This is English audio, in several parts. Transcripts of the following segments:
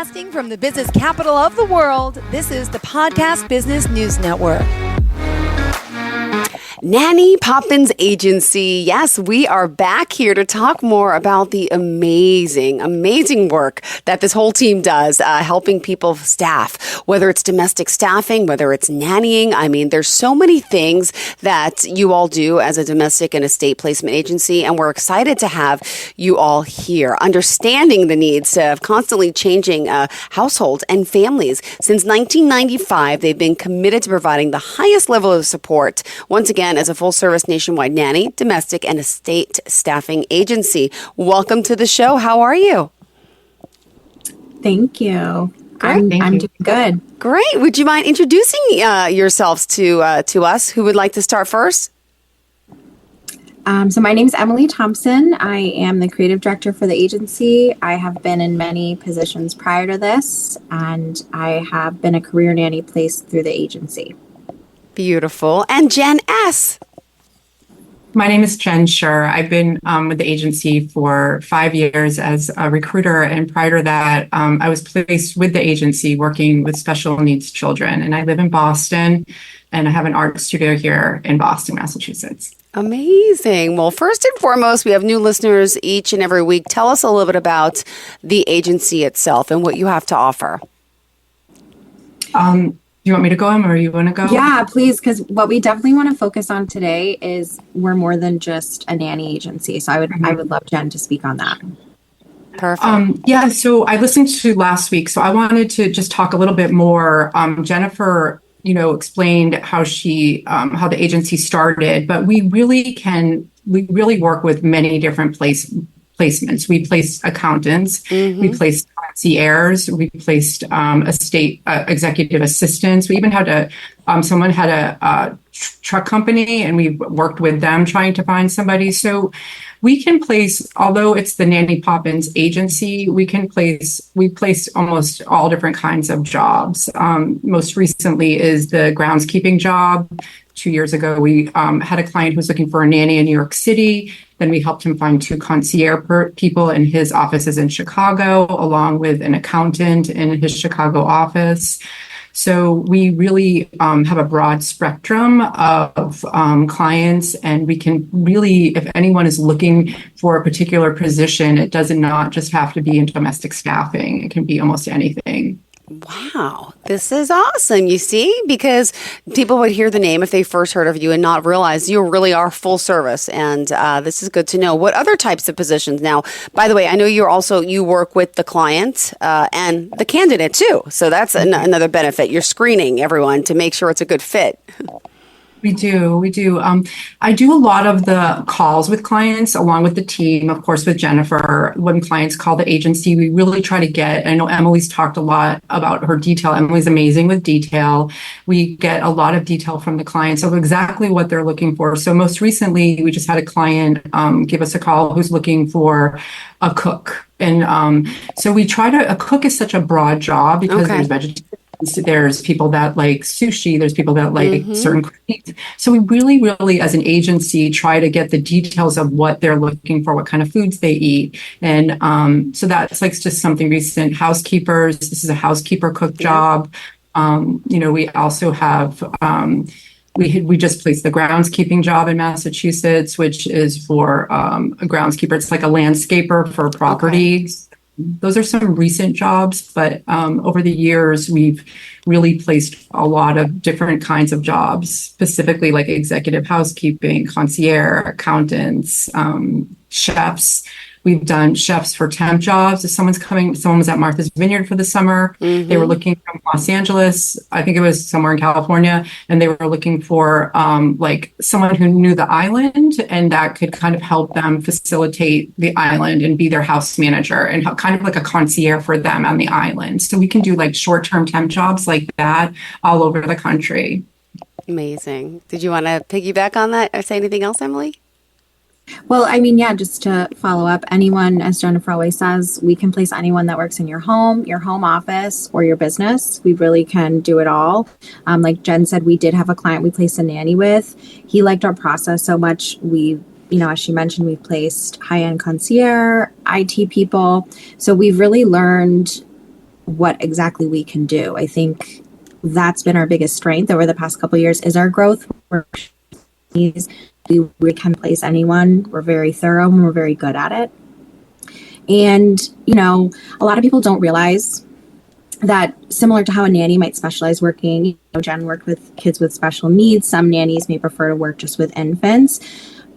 Broadcasting from the business capital of the world, this is the Podcast Business News Network. Nanny Poppins Agency. Yes, we are back here to talk more about the amazing work that this whole team does, helping people staff, whether it's domestic staffing, whether it's nannying. I mean, there's so many things that you all do as a domestic and estate placement agency, and we're excited to have you all here, understanding the needs of constantly changing households and families. Since 1995, they've been committed to providing the highest level of support, once again, as a full-service nationwide nanny, domestic, and estate staffing agency. Welcome to the show. How are you? Thank you. Great. I'm doing good. Great. Would you mind introducing yourselves to us? Who would like to start first? So my name is Emily Thompson. I am the creative director for the agency. I have been in many positions prior to this, and I have been a career nanny placed through the agency. Beautiful. And Jenn S. My name is Jenn Sherr. I've been with the agency for 5 years as a recruiter. And prior to that, I was placed with the agency working with special needs children. And I live in Boston, and I have an art studio here in Boston, Massachusetts. Amazing. Well, first and foremost, we have new listeners each and every week. Tell us a little bit about the agency itself and what you have to offer. Do you want me to go, Em, or you want to go? Yeah, please, because what we definitely want to focus on today is we're more than just a nanny agency. So I would love Jenn to speak on that. Perfect. Yeah, so I listened to last week, so I wanted to just talk a little bit more. Jennifer, explained how how the agency started, but we really work with many different placements. We placed accountants, we placed concierges, we placed estate executive assistants. We even had someone had a truck company, and we worked with them trying to find somebody. So we can place, although it's the Nanny Poppins agency, we place almost all different kinds of jobs. Most recently is the groundskeeping job. 2 years ago, we had a client who was looking for a nanny in New York City. Then we helped him find 2 concierge people in his offices in Chicago, along with an accountant in his Chicago office. So we really have a broad spectrum of clients, and we can really, if anyone is looking for a particular position, it does not just have to be in domestic staffing. It can be almost anything. Wow, this is awesome. You see, because people would hear the name if they first heard of you and not realize you really are full service. And this is good to know. What other types of positions? Now, by the way, I know you work with the client and the candidate too. So that's another benefit. You're screening everyone to make sure it's a good fit. We do. I do a lot of the calls with clients along with the team, of course, with Jennifer. When clients call the agency, we really try to get, I know Emily's talked a lot about her detail. Emily's amazing with detail. We get a lot of detail from the clients of exactly what they're looking for. So most recently, we just had a client give us a call who's looking for a cook. And so we a cook is such a broad job because there's vegetarian. There's people that like sushi. There's people that like certain cuisines. So we really, as an agency, try to get the details of what they're looking for, what kind of foods they eat. And so that's like just something recent. Housekeepers. This is a housekeeper cook job. We also have, we just placed the groundskeeping job in Massachusetts, which is for a groundskeeper. It's like a landscaper for properties. Those are some recent jobs, but over the years, we've really placed a lot of different kinds of jobs, specifically like executive housekeeping, concierge, accountants, chefs. We've done chefs for temp jobs. If someone was at Martha's Vineyard for the summer. They were looking from Los Angeles. I think it was somewhere in California. And they were looking for like someone who knew the island and that could kind of help them facilitate the island and be their house manager and kind of like a concierge for them on the island. So we can do like short-term temp jobs like that all over the country. Amazing. Did you want to piggyback on that or say anything else, Emily? Well, I mean, yeah, just to follow up, anyone, as Jennifer always says, we can place anyone that works in your home office, or your business. We really can do it all. Like Jenn said, we did have a client we placed a nanny with. He liked our process so much. As she mentioned, we've placed high-end concierge, IT people. So we've really learned what exactly we can do. I think that's been our biggest strength over the past couple of years is our growth. We can place anyone. We're very thorough and we're very good at it. And, a lot of people don't realize that similar to how a nanny might specialize working, Jenn worked with kids with special needs. Some nannies may prefer to work just with infants.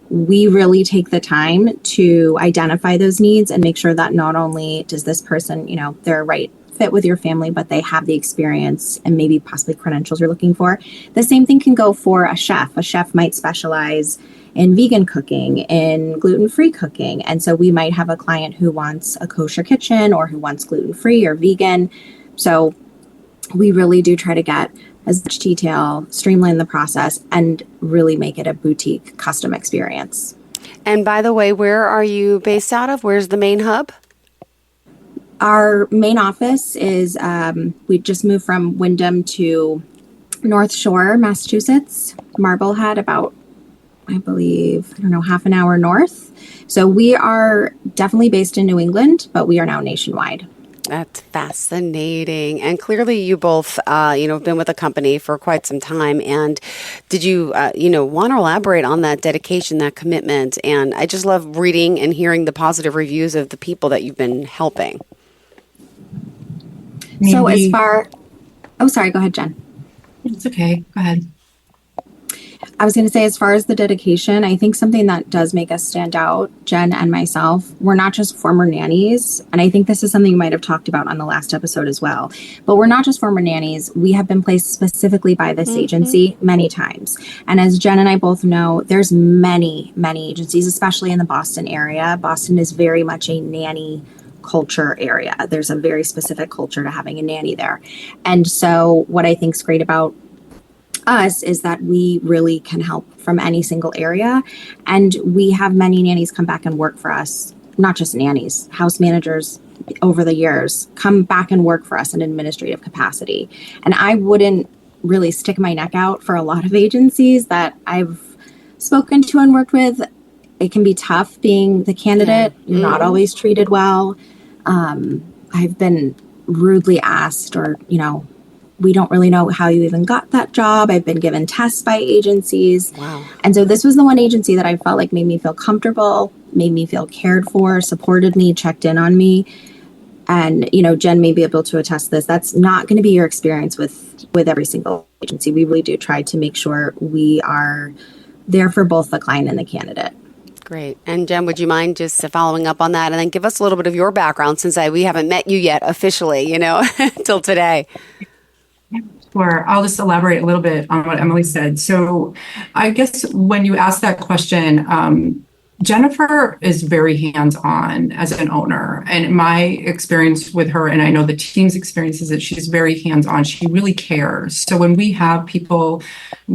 We really take the time to identify those needs and make sure that not only does this person, they're a right fit with your family, but they have the experience and maybe possibly credentials you're looking for. The same thing can go for a chef. A chef might specialize in vegan cooking, in gluten-free cooking. And so we might have a client who wants a kosher kitchen or who wants gluten-free or vegan. So we really do try to get as much detail, streamline the process, and really make it a boutique custom experience. And by the way, where are you based out of? Where's the main hub? Our main office is, we just moved from Wyndham to North Shore, Massachusetts, Marblehead, about, I believe, half an hour north. So we are definitely based in New England, but we are now nationwide. That's fascinating. And clearly you both, have been with the company for quite some time. And did you, want to elaborate on that dedication, that commitment? And I just love reading and hearing the positive reviews of the people that you've been helping. So sorry, go ahead, Jenn. It's okay. Go ahead. I was going to say, as far as the dedication, I think something that does make us stand out, Jenn and myself, we're not just former nannies. And I think this is something you might have talked about on the last episode as well. But we're not just former nannies. We have been placed specifically by this agency many times. And as Jenn and I both know, there's many, many agencies, especially in the Boston area. Boston is very much a nanny culture area. There's a very specific culture to having a nanny there. And so what I think is great about us is that we really can help from any single area. And we have many nannies come back and work for us, not just nannies, house managers over the years come back and work for us in administrative capacity. And I wouldn't really stick my neck out for a lot of agencies that I've spoken to and worked with. It can be tough being the candidate. You're not always treated well. I've been rudely asked, or, we don't really know how you even got that job. I've been given tests by agencies. Wow. And so this was the one agency that I felt like made me feel comfortable, made me feel cared for, supported me, checked in on me. And, Jenn may be able to attest to this. That's not going to be your experience with every single agency. We really do try to make sure we are there for both the client and the candidate. Great. And Jenn, would you mind just following up on that and then give us a little bit of your background, since we haven't met you yet officially, till today? Sure. I'll just elaborate a little bit on what Emily said. So I guess when you ask that question, Jennifer is very hands-on as an owner. And my experience with her, and I know the team's experience, is that she's very hands-on. She really cares. So when we have people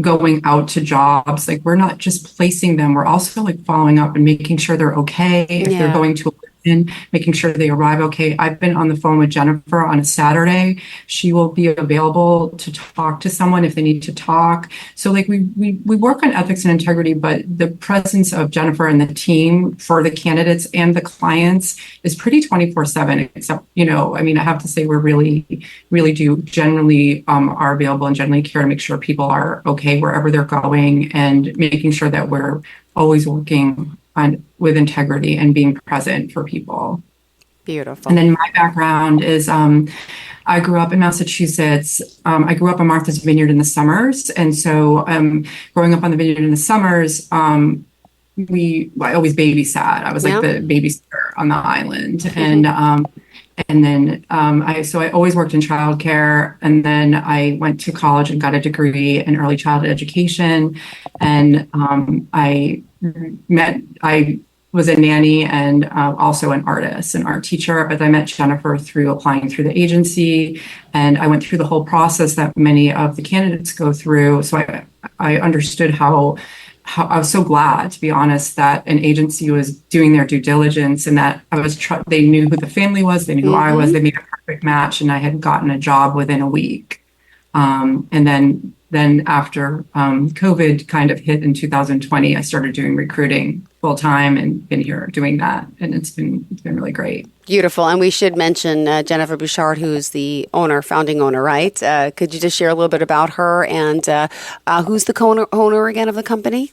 going out to jobs, we're not just placing them, we're also following up and making sure they're okay. If they're going to in, making sure they arrive okay. I've been on the phone with Jennifer on a Saturday. She will be available to talk to someone if they need to talk. So we work on ethics and integrity, but the presence of Jennifer and the team for the candidates and the clients is pretty 24/7, except, I have to say we're really do generally are available and generally care to make sure people are okay wherever they're going, and making sure that we're always working with integrity and being present for people. Beautiful. And then my background is I grew up in Massachusetts. I grew up on Martha's Vineyard in the summers. And so growing up on the vineyard in the summers, I always babysat. I was the babysitter on the island. And then I always worked in childcare, and then I went to college and got a degree in early childhood education. And I was a nanny and also an artist, an art teacher, but I met Jennifer through applying through the agency. And I went through the whole process that many of the candidates go through. So I understood how I was so glad, to be honest, that an agency was doing their due diligence, and that they knew who the family was, they knew who I was, they made a perfect match, and I had gotten a job within a week. And then then after COVID kind of hit in 2020, I started doing recruiting full time and been here doing that. And it's been really great. Beautiful. And we should mention Jennifer Bouchard, who's the founding owner, right? Could you just share a little bit about her and who's the co-owner again of the company?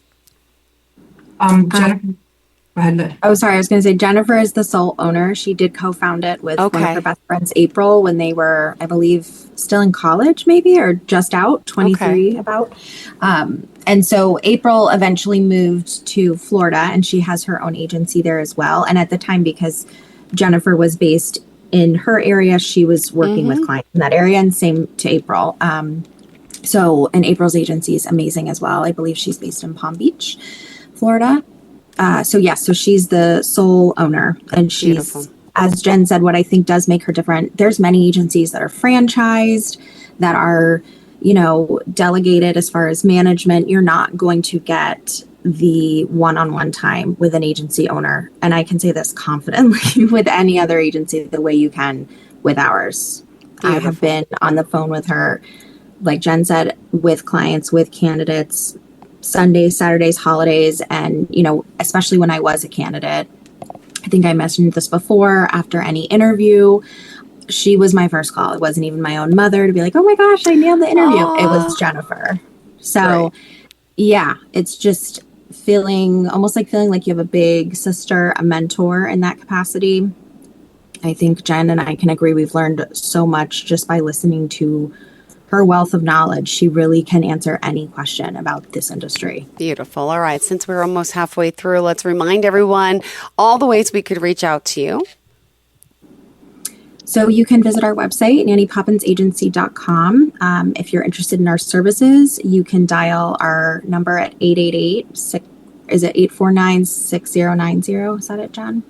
Jennifer. Go ahead. Oh, sorry. I was going to say Jennifer is the sole owner. She did co-found it with one of her best friends, April, when they were, I believe, still in college, maybe, or just out, 23 about. And so April eventually moved to Florida, and she has her own agency there as well. And at the time, because Jennifer was based in her area, she was working with clients in that area, and same to April. And April's agency is amazing as well. I believe she's based in Palm Beach, Florida. So she's the sole owner, and she's, beautiful. As Jen said, what I think does make her different. There's many agencies that are franchised, that are, delegated as far as management. You're not going to get the one-on-one time with an agency owner. And I can say this confidently with any other agency the way you can with ours. Beautiful. I have been on the phone with her, like Jen said, with clients, with candidates, Sundays, Saturdays, holidays, and, especially when I was a candidate. I think I mentioned this before, after any interview, she was my first call. It wasn't even my own mother to be like, oh my gosh, I nailed the interview. Aww. It was Jennifer. So, right. It's just almost like feeling like you have a big sister, a mentor in that capacity. I think Jen and I can agree we've learned so much just by listening to her wealth of knowledge. She really can answer any question about this industry. Beautiful. All right. Since we're almost halfway through, let's remind everyone all the ways we could reach out to you. So you can visit our website, nannypoppinsagency.com. If you're interested in our services, you can dial our number at 888-849-6090. Is that it, Jen?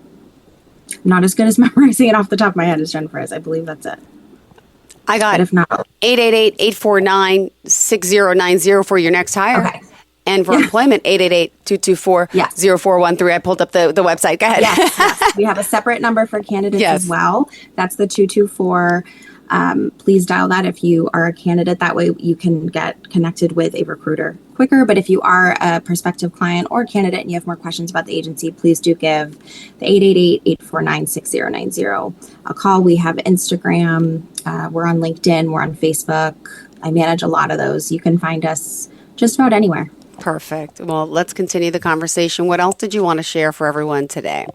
I'm not as good as memorizing it off the top of my head as Jennifer is. I believe that's it. I got if not 888-849-6090 for your next hire. Okay. And for employment, 888-224-0413. I pulled up the website. Go ahead. Yes. We have a separate number for candidates as well. That's the 224. Please dial that if you are a candidate. That way you can get connected with a recruiter quicker. But if you are a prospective client or candidate and you have more questions about the agency, please do give the 888-849-6090 a call. We have Instagram. We're on LinkedIn. We're on Facebook. I manage a lot of those. You can find us just about anywhere. Perfect. Well, let's continue the conversation. What else did you want to share for everyone today?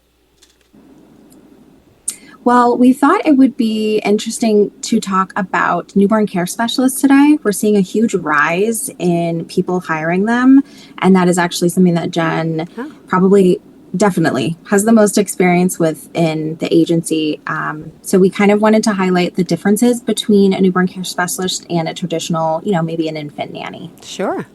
Well, we thought it would be interesting to talk about newborn care specialists today. We're seeing a huge rise in people hiring them, and that is actually something that Jen definitely has the most experience with in the agency. So we kind of wanted to highlight the differences between a newborn care specialist and a traditional, maybe an infant nanny. Sure.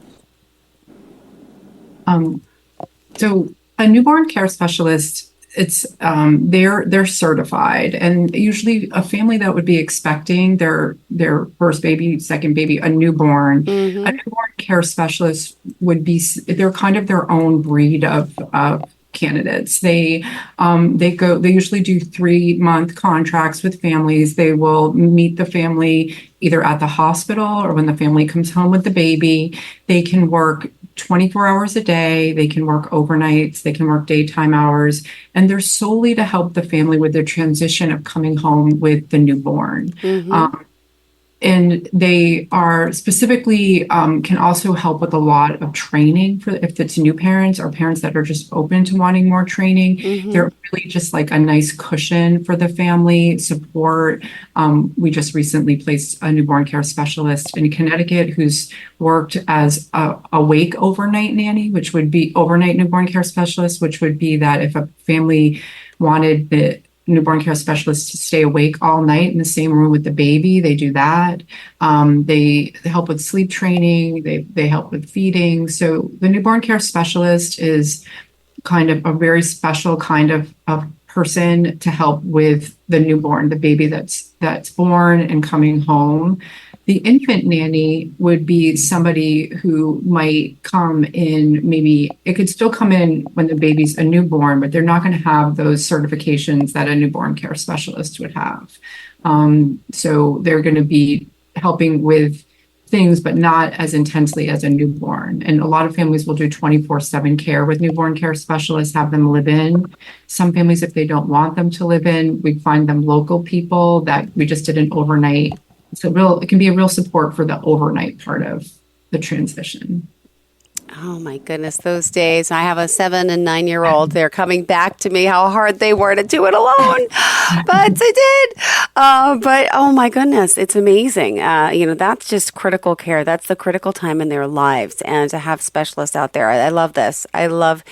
So a newborn care specialist, it's they're certified, and usually a family that would be expecting their first baby, second baby, a newborn care specialist they're kind of their own breed of candidates. They usually do 3-month contracts with families. They will meet the family either at the hospital or when the family comes home with the baby. They can work 24 hours a day. They can work overnights. They can work daytime hours. And they're solely to help the family with the transition of coming home with the newborn. And they are specifically can also help with a lot of training for if it's new parents or parents that are just open to wanting more training. They're really just like a nice cushion for the family support. We just recently placed a newborn care specialist in Connecticut who's worked as a awake overnight nanny, which would be overnight newborn care specialist, which would be that if a family wanted the newborn care specialist to stay awake all night in the same room with the baby, they do that. They help with sleep training. They help with feeding. So the newborn care specialist is kind of a very special kind of person to help with the newborn, the baby that's born and coming home. The infant nanny would be somebody who might come in, maybe it could still come in when the baby's a newborn, but they're not going to have those certifications that a newborn care specialist would have. So they're going to be helping with things, but not as intensely as a newborn. And a lot of families will do 24/7 care with newborn care specialists, have them live in. Some families, if they don't want them to live in, we find them local people that we just did an overnight. It can be a real support for the overnight part of the transition. Oh my goodness, those days. I have a 7 and 9-year-old. They're coming back to me how hard they were to do it alone, but they did. But oh my goodness, it's amazing. That's just critical care. That's the critical time in their lives. And to have specialists out there, I love this. I love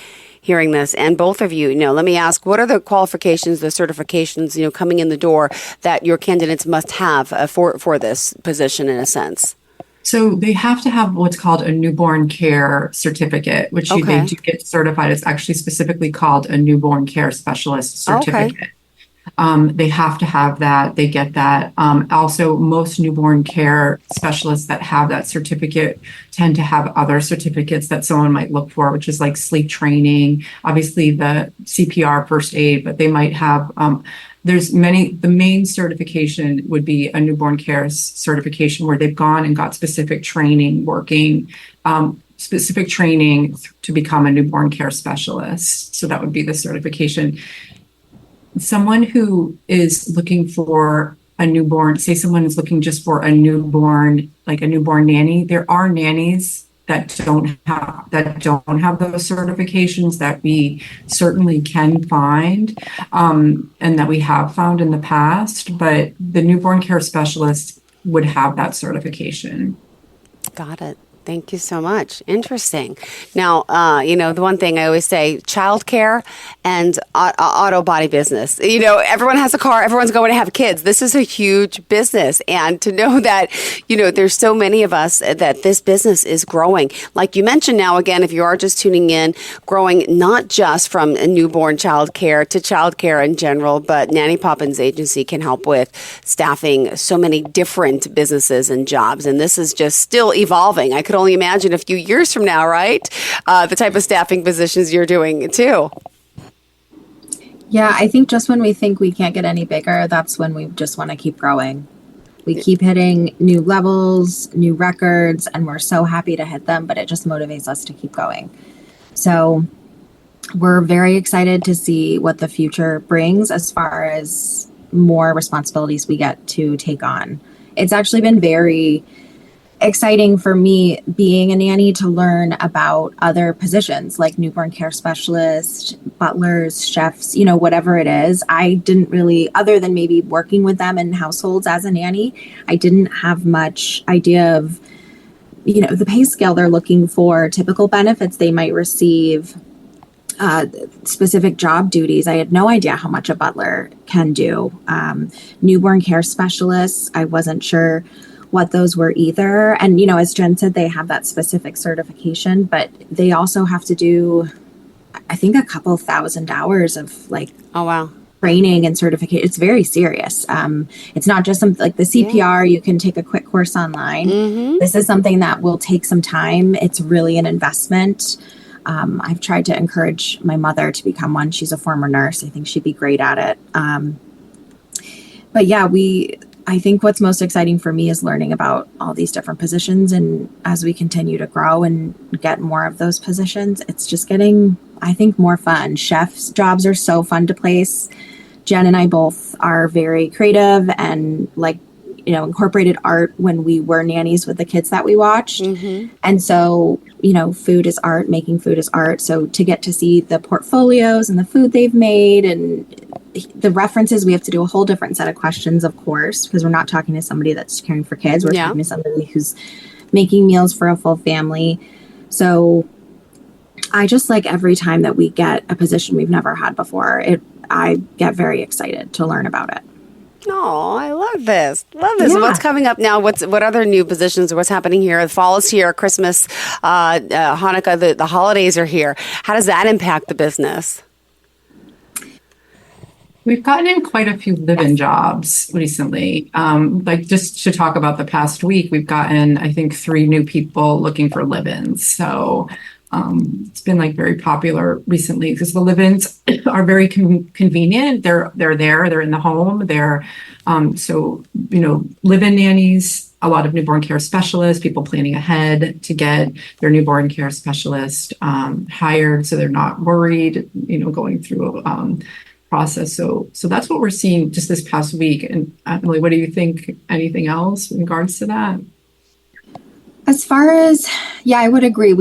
hearing this. And both of you, let me ask, what are the qualifications, the certifications, coming in the door that your candidates must have for this position in a sense? So they have to have what's called a newborn care certificate, which they do get certified. It's actually specifically called a newborn care specialist certificate. They have to have that. They get that. Also, most newborn care specialists that have that certificate tend to have other certificates that someone might look for, which is like sleep training, obviously the CPR, first aid, but they might have the main certification would be a newborn care certification where they've gone and got specific training to become a newborn care specialist. So that would be the certification. Someone who is looking for a newborn, say someone is looking just for a newborn, like a newborn nanny, there are nannies that don't have those certifications that we certainly can find, and that we have found in the past, but the newborn care specialist would have that certification. Got it. Thank you so much. Interesting. Now, the one thing I always say, childcare and auto body business. Everyone has a car. Everyone's going to have kids. This is a huge business. And to know that, there's so many of us that this business is growing. Like you mentioned now, again, if you are just tuning in, growing not just from a newborn childcare to childcare in general, but Nanny Poppins Agency can help with staffing so many different businesses and jobs. And this is just still evolving. I could only imagine a few years from now, right? The type of staffing positions you're doing too. Yeah, I think just when we think we can't get any bigger, that's when we just want to keep growing. We keep hitting new levels, new records, and we're so happy to hit them, but it just motivates us to keep going. So we're very excited to see what the future brings as far as more responsibilities we get to take on. It's actually been very exciting for me being a nanny to learn about other positions like newborn care specialist, butlers, chefs, whatever it is. I didn't really, other than maybe working with them in households as a nanny, I didn't have much idea of, the pay scale they're looking for, typical benefits they might receive, specific job duties. I had no idea how much a butler can do. Newborn care specialists, I wasn't sure what those were either. And, as Jen said, they have that specific certification, but they also have to do, I think, a couple thousand hours of training and certification. It's very serious. It's not just something like the CPR, you can take a quick course online. Mm-hmm. This is something that will take some time. It's really an investment. I've tried to encourage my mother to become one. She's a former nurse. I think she'd be great at it. But yeah, I think what's most exciting for me is learning about all these different positions. And as we continue to grow and get more of those positions, it's just getting, I think, more fun. Chefs' jobs are so fun to place. Jen and I both are very creative and incorporated art when we were nannies with the kids that we watched. Mm-hmm. And so, food is art, making food is art. So to get to see the portfolios and the food they've made and the references, we have to do a whole different set of questions, of course, because we're not talking to somebody that's caring for kids. We're talking to somebody who's making meals for a full family. So I just like every time that we get a position we've never had before, I get very excited to learn about it. Oh, I love this. Love this. Yeah. What's coming up now? What other new positions or what's happening here? The fall is here, Christmas, Hanukkah, the holidays are here. How does that impact the business? We've gotten in quite a few live-in jobs recently. Just to talk about the past week, we've gotten, I think, 3 new people looking for live-ins. So it's been very popular recently because the live-ins are very convenient. They're there. They're in the home. They're live-in nannies a lot of newborn care specialists, people planning ahead to get their newborn care specialist hired, so they're not worried, going through a process. So that's what we're seeing just this past week. And Emily, what do you think? Anything else in regards to that? As far as, I would agree.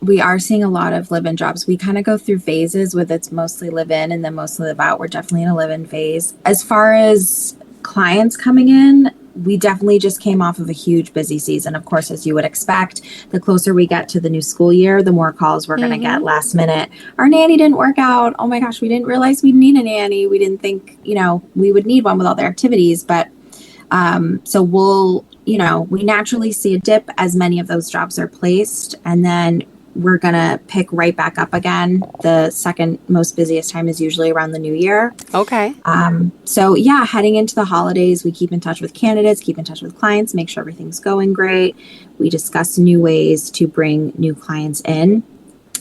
We are seeing a lot of live-in jobs. We kind of go through phases with it's mostly live-in and then mostly live-out. We're definitely in a live-in phase. As far as clients coming in, we definitely just came off of a huge busy season. Of course, as you would expect, the closer we get to the new school year, the more calls we're going to get last minute. Our nanny didn't work out. Oh my gosh, we didn't realize we'd need a nanny. We didn't think, we would need one with all their activities. But so we naturally see a dip as many of those jobs are placed. And then we're going to pick right back up again. The second most busiest time is usually around the new year. Okay. So heading into the holidays, we keep in touch with candidates, keep in touch with clients, make sure everything's going great. We discuss new ways to bring new clients in.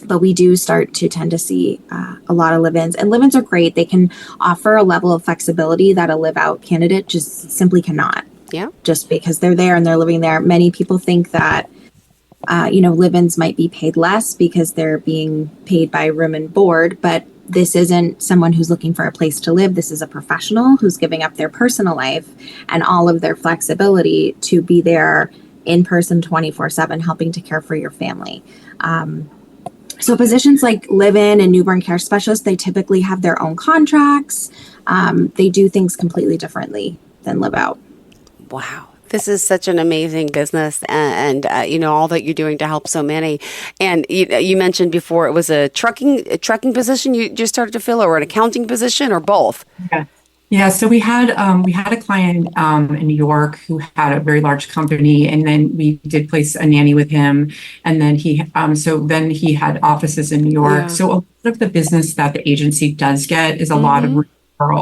But we do start to tend to see a lot of live-ins. And live-ins are great. They can offer a level of flexibility that a live-out candidate just simply cannot. Yeah. Just because they're there and they're living there. Many people think that live-ins might be paid less because they're being paid by room and board, but this isn't someone who's looking for a place to live. This is a professional who's giving up their personal life and all of their flexibility to be there in person 24/7, helping to care for your family. So positions like live-in and newborn care specialists, they typically have their own contracts. They do things completely differently than live-out. Wow. This is such an amazing business and all that you're doing to help so many. And you mentioned before it was a trucking position you just started to fill, or an accounting position, or both? Yeah. So we had a client in New York who had a very large company, and then we did place a nanny with him. And then he had offices in New York. Yeah. So a lot of the business that the agency does get is a lot of referral.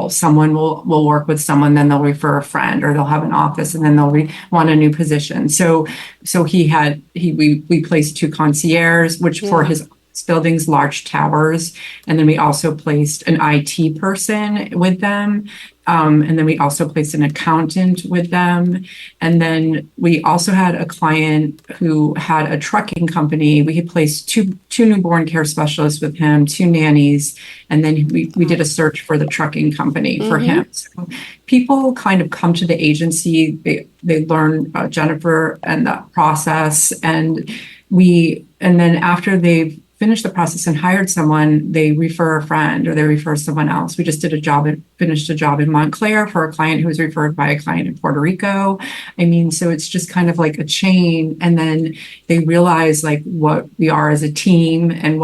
Someone will work with someone, then they'll refer a friend, or they'll have an office, and then they'll want a new position. So we placed 2 concierges, which for his buildings, large towers. And then we also placed an IT person with them. And then we also placed an accountant with them. And then we also had a client who had a trucking company. We had placed two newborn care specialists with him, 2 nannies. And then we did a search for the trucking company for him. So people kind of come to the agency, they learn about Jennifer and that process. And then after they've finished the process and hired someone, they refer a friend or they refer someone else. We just finished a job in Montclair for a client who was referred by a client in Puerto Rico. So it's just kind of like a chain. And then they realize like what we are as a team and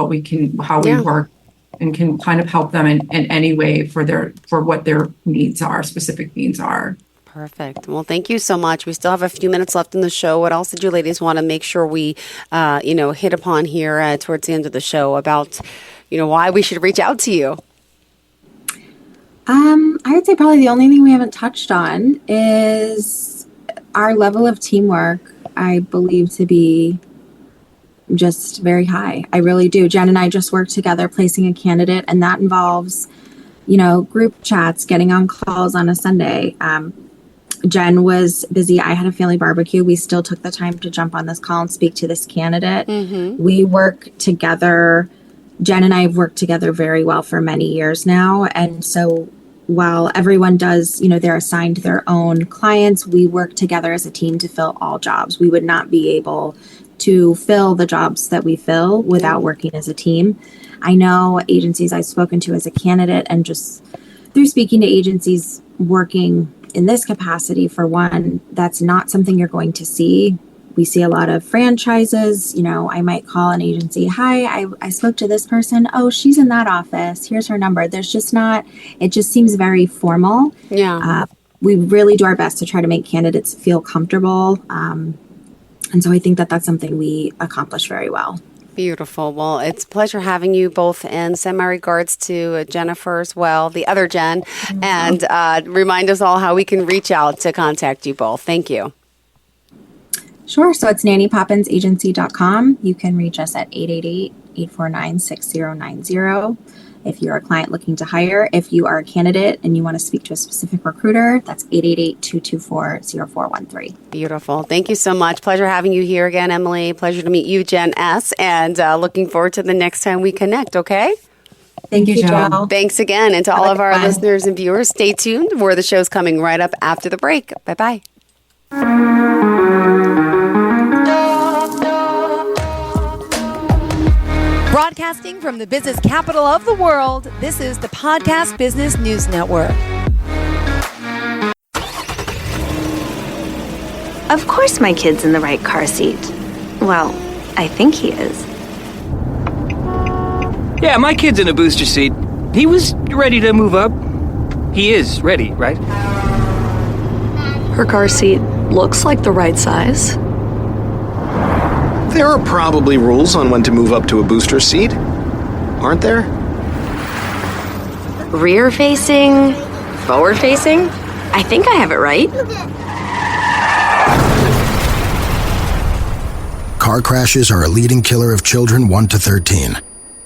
how we work, and can kind of help them in any way for what their specific needs are. Perfect. Well, thank you so much. We still have a few minutes left in the show. What else did you ladies want to make sure we, hit upon here towards the end of the show about, why we should reach out to you? I would say probably the only thing we haven't touched on is our level of teamwork. I believe to be just very high. I really do. Jen and I just worked together placing a candidate, and that involves, group chats, getting on calls on a Sunday. Jen was busy. I had a family barbecue. We still took the time to jump on this call and speak to this candidate. We work together. Jen and I have worked together very well for many years now. And so while everyone does, they're assigned their own clients, we work together as a team to fill all jobs. We would not be able to fill the jobs that we fill without working as a team. I know agencies I've spoken to as a candidate, and just through speaking to agencies working in this capacity, for one, that's not something you're going to see. We see a lot of franchises. I might call an agency. Hi, I spoke to this person. Oh, she's in that office. Here's her number. There's just not, it just seems very formal. Yeah. We really do our best to try to make candidates feel comfortable. And so I think that that's something we accomplish very well. Beautiful. Well, it's a pleasure having you both, and send my regards to Jennifer as well, the other Jen, and remind us all how we can reach out to contact you both. Thank you. Sure. So it's nannypoppinsagency.com. You can reach us at 888-849-6090. If you're a client looking to hire, if you are a candidate and you want to speak to a specific recruiter, that's 888-224-0413. Beautiful. Thank you so much. Pleasure having you here again, Emily. Pleasure to meet you, Jen S. And looking forward to the next time we connect, okay? Thank you, Joe. Thanks again. And to all of our listeners and viewers, stay tuned, where the show's coming right up after the break. Bye-bye. Broadcasting from the business capital of the world, this is the Podcast Business News Network. Of course my kid's in the right car seat. Well, I think he is. Yeah, my kid's in a booster seat. He was ready to move up. He is ready, right? Her car seat looks like the right size. There are probably rules on when to move up to a booster seat, aren't there? Rear facing, forward facing. I think I have it right. Car crashes are a leading killer of children 1 to 13.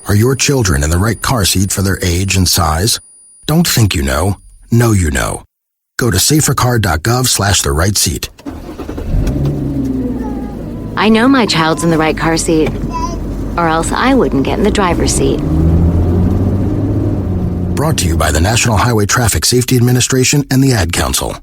Are your children in the right car seat for their age and size? Don't think you know. Know you know. Go to safercar.gov/the right seat. I know my child's in the right car seat, or else I wouldn't get in the driver's seat. Brought to you by the National Highway Traffic Safety Administration and the Ad Council.